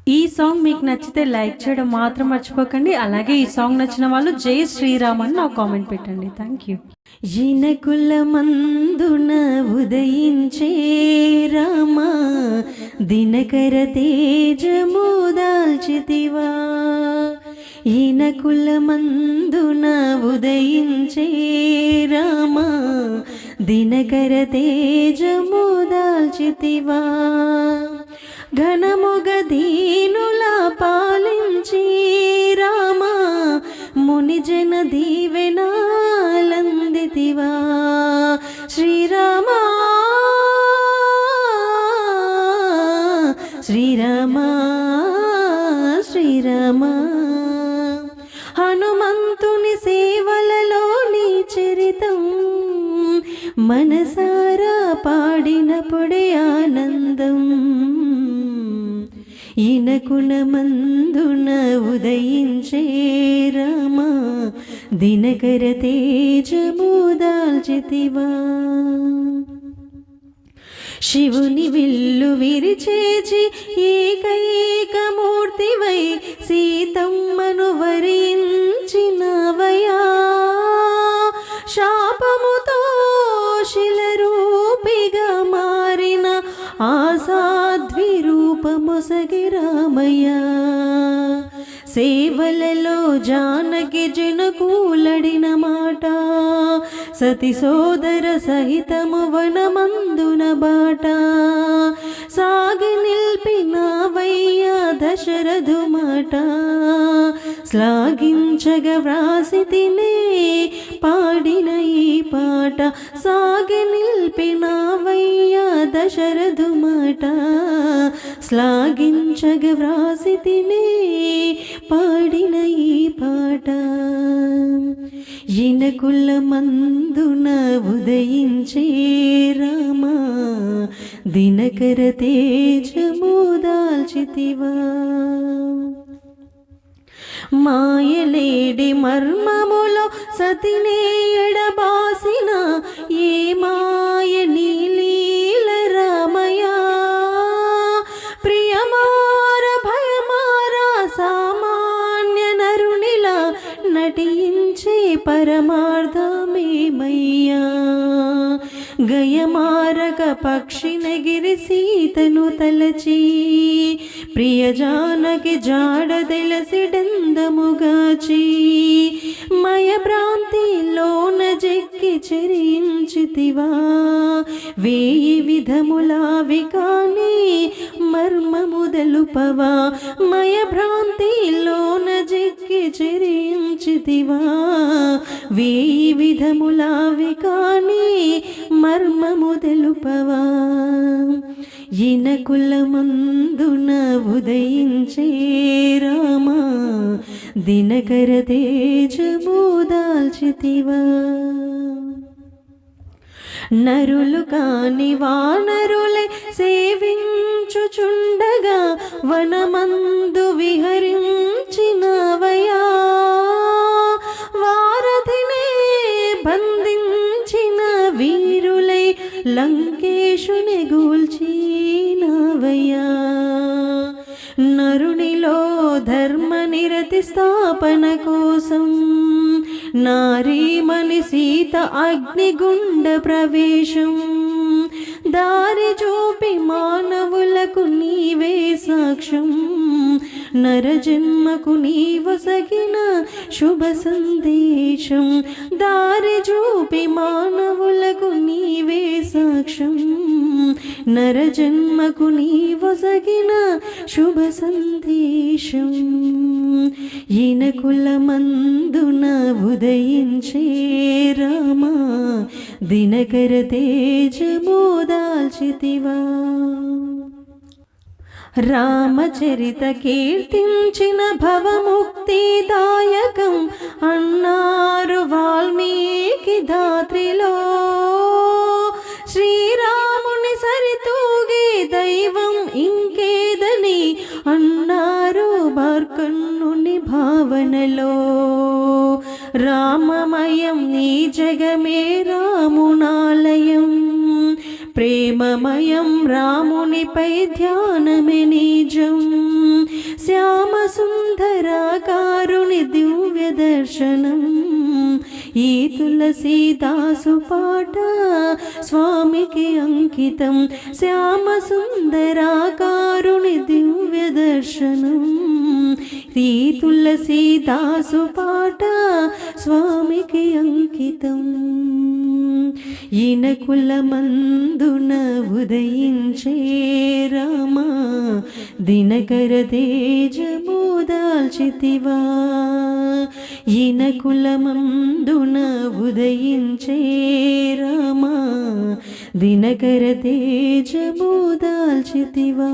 ఈ సాంగ్ మీకు నచ్చితే లైక్ చేయడం మాత్రం మర్చిపోకండి. అలాగే ఈ సాంగ్ నచ్చిన వాళ్ళు జై శ్రీరామ్ అని నాకు కామెంట్ పెట్టండి. Thank you. ఇనకుల మందున ఉదయించే రామా, దినకర తేజము దాల్చితివా. ఇనకుల మందున ఉదయించే రామా, దినకర తేజము దాల్చితివా. ఘనముగ దీనుల పాలించి రామా, మునిజన దీవెనాలందితివా. శ్రీరామా శ్రీరామా శ్రీరామా. హనుమంతుని సేవలలోని చరితం మనసారా పాడినప్పుడే ఆనందం. ఇనకుల మందున ఉదయించే రామా, దినకర తేజము దాల్చితివా. శివుని విల్లు విరిచేచి ఏకైకమూర్తివై సీతమ్మను వరించినవయా. శాపముతో శిలరూపిగా మారిన ఆసాధ్వి రూపమొసగి రామయ్య. సేవలలో జానకి జనకూలడిన మాట, సతి సోదర సహితము వనమందున బాట. సాగి నిల్పినవయ్య దశరథు మాట, శ్లాఘించగ వ్రాసితినే పాడిన ఈ పాట. సాగి నిల్పినవయ్య దశరథు మాట, శ్లాఘించగ వ్రాసితినే పాడిన ఈ పాట. ఇనకుల మందున ఉదయించే రామా, దినకర తేజము దాల్చితివా. మాయలేడి మర్మములో సతినే ఎడబాసిన ఏ మాయ నీలీల రామయ్య. ప్రియమార భయమార సామాన్య నరునిలా నటించే పరమార్థమేమయ్యా. గయమారక పక్షినగిరి సీతను తలచి, ప్రియజానకి జాడ తెలిసిడందముగాచి. మయ భ్రాంతిలోన జెక్కి చెరించితివా. వేయి విధములావి కాని మర్మము తెలుపవా. మయ భ్రాంతిలోన జెక్కి చెరించితివా. వేయి విధములావి కాని మర్మము తెలుపవా. ఇనకుల మందున ఉదయించే రామా, దినకర తేజము దాల్చితివా. నరులు కాని వానరులే సేవించుచుండగా వనమందు విహరించినవయా. వారధినే బంధించిన వీరులై లంకేశుని గూల్చినవయ్యా. నరునిలో ధర్మ నిరతి స్థాపన కోసం నారీమణి సీత అగ్నిగుండ ప్రవేశం. దారి చూపి మానవులకు నీవే సాక్ష్యం. నరజన్మకు నీవొసగిన శుభ సందేశం. దారి చూపి మానవులకు నీవే సాక్ష్యం. నరజన్మకు నీవొసగిన శుభ సందేశం. ఇనకుల మందున ఉదయించే రామా, దినకర తేజము దాల్చితివా. రామచరిత కీర్తించిన భవముక్తిదాయకం అన్నారు వాల్మీకి ధాత్రిలో. శ్రీరాముని సరితూగే దైవం ఇంకేదని అన్నారు మార్కండుని భావనలో. రామమయం నీ జగమే రామునాలయం, ప్రేమమయం రామునిపై ధ్యానమే నిజం. దర్శనం. ఈ తులసీదాసు పాట స్వామికి అంకితం. శ్యామ సుందరాకారుని దివ్య దర్శనం. ఈ తులసీదాసు పాట స్వామికి అంకితం. ఈయన కులమందున ఉదయించే రామ దినకర తేజము దాల్చితివా. ఈయన కులమందున ఉదయించే రామ దినకర తేజము దాల్చితివా.